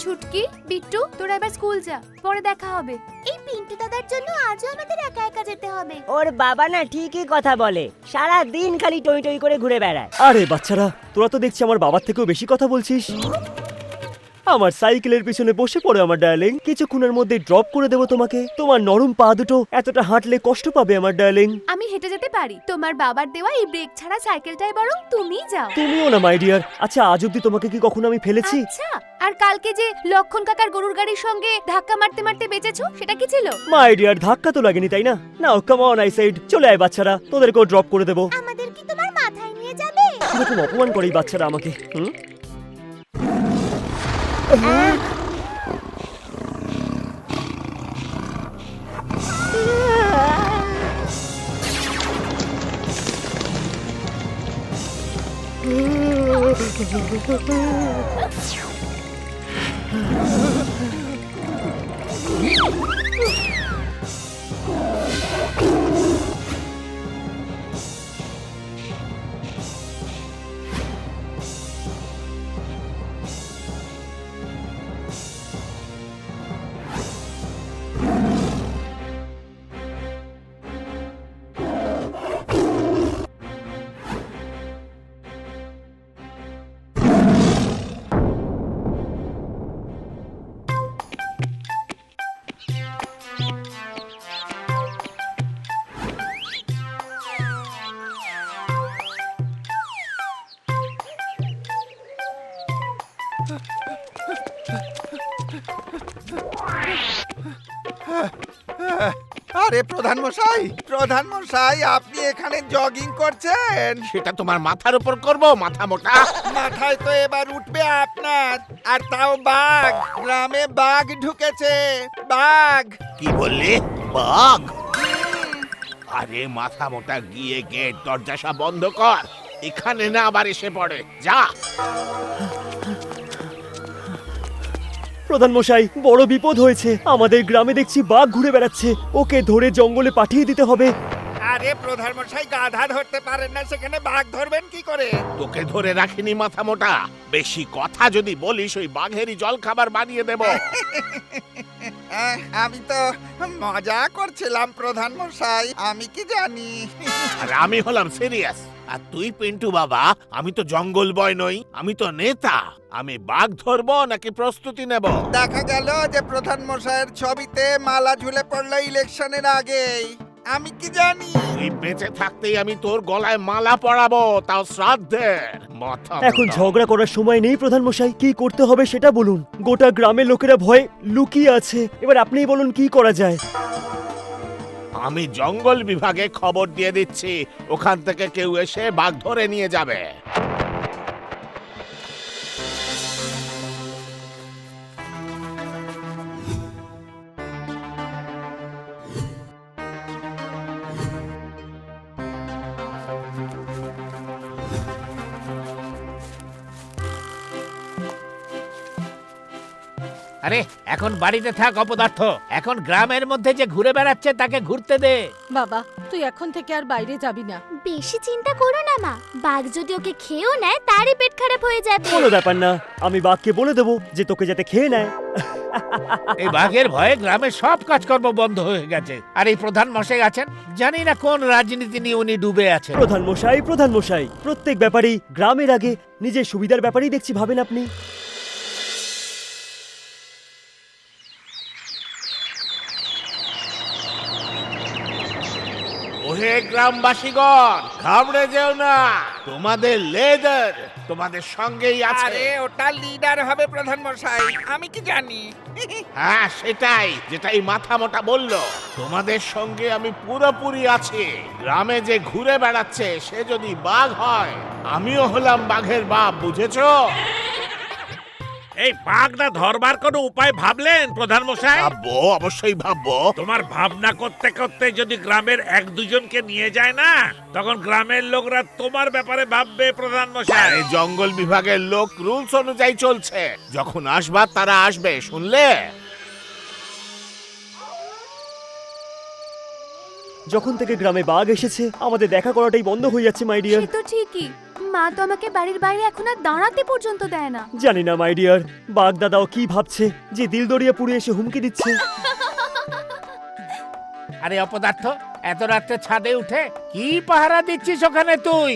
ছুটকি, বিট্টু, তোরা এবার স্কুল যা, পরে দেখা হবে। এই পিন্টু দাদার জন্য আজও আমাদের একা একা যেতে হবে। ওর বাবা না ঠিকই কথা বলে, সারা দিন খালি টই টই করে ঘুরে বেড়ায়। আরে বাচ্চারা, তোরা তো দেখছি আমার বাবার থেকেও বেশি কথা বলছিস। আমার সাইকেলের পিছনে বসে পড়ে আমার ডার্লিং, কিছুক্ষণের মধ্যে ড্রপ করে দেবো তোমাকে। তোমার নরম পা দুটো এতটা হাঁটলে কষ্ট পাবে আমার ডার্লিং। আমি হেঁটে যেতে পারি, তোমার বাবার দেওয়া এই ব্রেক ছাড়া সাইকেলটাই বরং তুমিই যাও। তুমিও না মাই ডিয়ার। আচ্ছা, আজ অব্দি তোমাকে কি কখনো আমি ফেলেছি? আচ্ছা, আর কালকে যে লক্ষণ কাকার গরুর গাড়ির সঙ্গে ধাক্কা মারতে মারতে বেঁচেছো, সেটা কি ছিল? মাই ডিয়ার, ধাক্কা তো লাগেনি তাই না? নাও কাম অন আই সাইড, চলে আয় বাচ্চারা, তোদেরকেও ড্রপ করে দেবো। আমাদের কি তোমার মাথায় নিয়ে যাবে? এরকম অপমান করে এই বাচ্চারা আমাকে। আরে প্রধান মশাই, আপনি এখানে জগিং করছেন? সেটা তোমার মাথার উপর করব, মাথা মোটা। মাথায় তো এবার উঠবে আপনার, আর তাও বাঘ। গ্রামে বাঘ ঢুকেছে, বাঘ। কি বললি? বাঘ? আরে মাথা মোটা, গিয়ে গেট দরজা সব বন্ধ কর, এখানে না আবার এসে পড়ে। যা। প্রধান মশাই, বড় বিপদ হয়েছে। আমাদের গ্রামে দেখছি বাঘ ঘুরে বেড়াচ্ছে, ওকে ধরে জঙ্গলে পাঠিয়ে দিতে হবে। আরে প্রধান মশাই, গাধা ধরতে পারেন না, সেখানে বাঘ ধরবেন কি করে? তোকে ধরে রাখিনি মাথা মোটা, বেশি কথা যদি বলিস ওই বাঘেরই জল খাবার বানিয়ে দেব। আমি তো মজা করছিলাম প্রধান মশাই, আমি কি জানি। আর আমি হলাম সিরিয়াস। আর তুই পিন্টু বাবা, আমি তো জঙ্গল বয় নই, আমি তো নেতা। আমি বাঘ ধরবো নাকি প্রস্তুতি নেব? দেখা গেল যে প্রধান মশাইয়ের ছবিতে মালা ঝুলে পড়লো ইলেকশনের আগেই, আমি কি জানি। তুই বেঁচে থাকতেই আমি তোর গলায় মালা পরাবো, তাও শ্রাদ্ধের। মাথা এখন মোটা। ঝগড়া করার সময় নেই প্রধান মশাই, কি করতে হবে সেটা বলুন। গোটা গ্রামের লোকেরা ভয়ে লুকিয়ে আছে, এবার আপনিই বলুন কি করা যায়। আমি জঙ্গল বিভাগে খবর দিয়ে দিচ্ছি, ওখান থেকে কেউ এসে বাঘ ধরে নিয়ে যাবে। আরে এখন বাড়িতে থাক অপদার্থ, এখন গ্রামের মধ্যে যে ঘুরে বেড়াচ্ছে তাকে ঘুরতে দে। বাবা, তুই এখন থেকে আর বাইরে যাবি না। বেশি চিন্তা করো না মা, বাঘ যদি ওকে খেয়েও নেয় তারই পেট খারাপ হয়ে যাবে। কোনো ব্যাপার না, আমি বাঘকে বলে দেবো যে তোকে যাতে খেয়ে নেয়। এই বাঘের ভয়ে গ্রামের সব কাজকর্ম বন্ধ হয়ে গেছে। আর এই প্রধান মশাই আছেন, জানি না কোন রাজনীতি নিয়ে উনি ডুবে আছেন। প্রধান মশাই, প্রত্যেক ব্যাপারেই গ্রামের আগে নিজের সুবিধার ব্যাপারেই দেখছি ভাবেন আপনি। ওরে গ্রামবাসীগণ, ঘাবড়ে যেও না, তোমাদের লেডার তোমাদের সঙ্গেই আছে। আরে ওটা লিডার হবে প্রধান মশাই, আমি কি জানি। হ্যাঁ সেটাই, যেটাই মাথা মোটা বলল। তোমাদের সঙ্গে আমি পুরোপুরি আছি। গ্রামে যে ঘুরে বেড়াচ্ছে সে যদি বাঘ হয়, আমিও হলাম বাঘের বাপ, বুঝেছো? এই বাঘটা ধরবার কোনো উপায় ভাবলেন প্রধান মশাই? ভাববো, অবশ্যই ভাববো। তোমার ভাবনা করতে করতে যদি গ্রামের এক দুজনকে নিয়ে যায় না, তখন গ্রামের লোকরা তোমার ব্যাপারে ভাববে প্রধান মশাই। আরে জঙ্গল বিভাগের লোক রুলস অনুযায়ী চলছে, যখন আসবার তারা আসবে, শুনলে? যখন থেকে গ্রামে বাঘ এসেছে আমাদের দেখা করাটাই বন্ধ হয়ে যাচ্ছে মাই ডিয়ার। সে তো ঠিকই, মা তো আমাকে বাড়ির বাইরে এখন আর দাঁড়াতে পর্যন্ত দেয় না। জানি না মাই ডিয়ার, বাঘ দাদাও কি ভাবছে যে দিল দরিয়া পুড়ে এসে হুমকি দিচ্ছে। আরে অপদার্থ, এত রাত্রে ছাদে উঠে কি পাহারা দিচ্ছিস ওখানে তুই?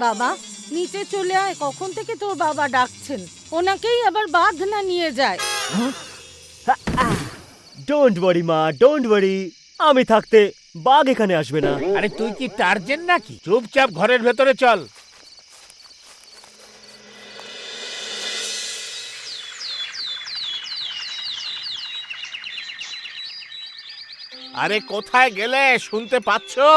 বাবা নিচে চলে আয়, কখন থেকে তোর বাবা ডাকছেন। ওনাকেই আবার বাঘ না নিয়ে যায়। ডোন্ট ওয়ারি মা, ডোন্ট ওয়ারি, আমি থাকতে বাঘ এখানে আসবে না। আরে তুই কি টার্জেন নাকি? চুপচাপ ঘরের ভেতরে চল। আরে কোথায় গেলে? শুনতে পাচ্ছো?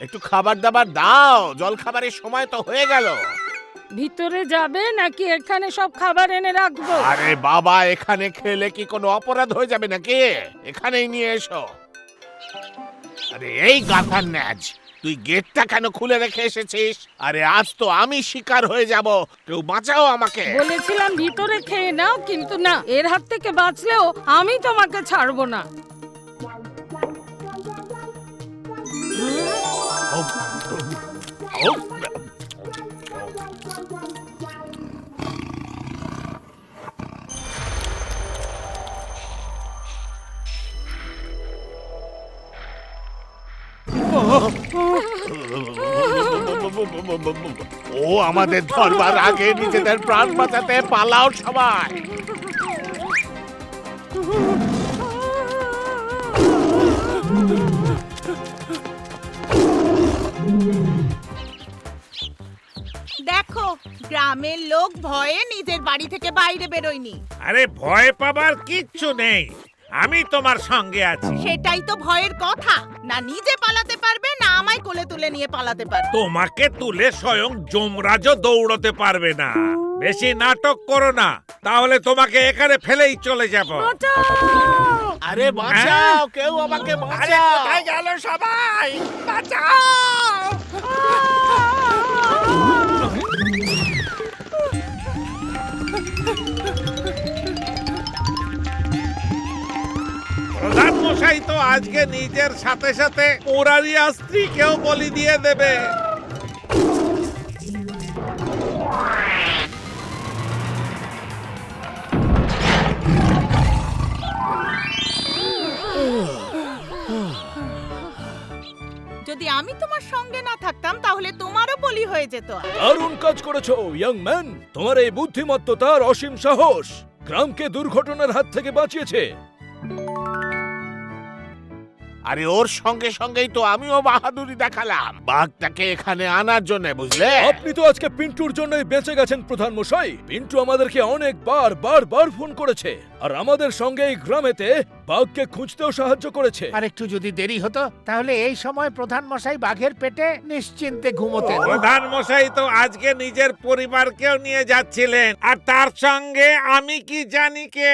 একটু খাবার দাবার দাও, জল খাবারের সময় তো হয়ে গেল। ভিতরে যাবে নাকি এখানে সব খাবার এনে রাখবো? আরে বাবা, এখানে খেলে কি কোনো অপরাধ হয়ে যাবে নাকি? এখানেই নিয়ে এসো। আরে এই গাধার ন্যাজ, তুই গেটটা কেন খুলে রেখে এসেছিস? আরে আজ তো আমি শিকার হয়ে যাব, কেউ বাঁচাও আমাকে। বলেছিলাম ভিতরে খেয়ে নাও, কিন্তু না, এর হাত থেকে বাঁচলেও আমি তোমাকে ছাড়বো না। ও আমাদের ধরবার আগে নিজেদের প্রাণ বাঁচাতে পালাও সবাই। দেখো, গ্রামের লোক ভয়ে নিজের বাড়ি থেকে বাইরে বেরোয়নি। আরে ভয় পাবার কিচ্ছু নেই, আমি তোমার সঙ্গে আছি। সেটাই তো ভয়ের কথা, না নিজে পালাতে পারবে না আমায় কোলে তুলে নিয়ে পালাতে পারবে। তোমাকে তুলে স্বয়ং যমরাজও দৌড়তে পারবে না। বেশি নাটক করো না, তাহলে তোমাকে এখানে ফেলেই চলে যাব। আরে বাঁচাও, কেউ আমাকে আরে বাঁচাও। কোথায় গেল সবাই? বাঁচাও! প্রধান মশাই তো আজকে নিজের সাথে সাথে ওরারিয়া স্ত্রীকেও বলি দিয়ে দেবে। যদি আমি তোমার সঙ্গে না থাকতাম তাহলে তোমারও বলি হয়ে যেত। দারুণ কাজ করেছো ইয়াং ম্যান, তোমার এই বুদ্ধিমত্ততার অসীম সাহস গ্রামকে দুর্ঘটনার হাত থেকে বাঁচিয়েছে। আরে ওর সঙ্গে সঙ্গেই তো আমিও বাহাদুরি দেখালাম বাঘটাকে এখানে আনার জন্য, বুঝলে? আপনি তো আজকে পিন্টুর জন্যই বেঁচে গেছেন প্রধান মশাই। পিন্টু আমাদেরকে অনেকবার বার ফোন করেছে, আর আমাদের সঙ্গে এই গ্রামেতে বাঘকে খুঁজতেও সাহায্য করেছে। আর একটু যদি দেরি হতো তাহলে এই সময় প্রধান মশাই বাঘের পেটে নিশ্চিন্তে ঘুমোতেন। প্রধান মশাই তো আজকে নিজের পরিবারকেও নিয়ে যাচ্ছিলেন, আর তার সঙ্গে আমি কি জানি কে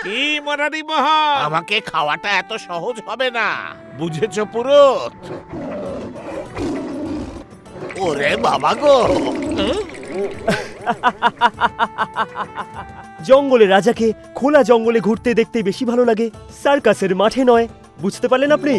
কি মরারি মহল। আমাকে খাওয়াটা এত সহজ হবে না, বুঝেছো পুরুত? ওরে বাবা গো! জঙ্গলে রাজাকে খোলা জঙ্গলে ঘুরতে দেখতে বেশি ভালো লাগে, সার্কাসের মাঠে নয়। বুঝতে পারলেন আপনি?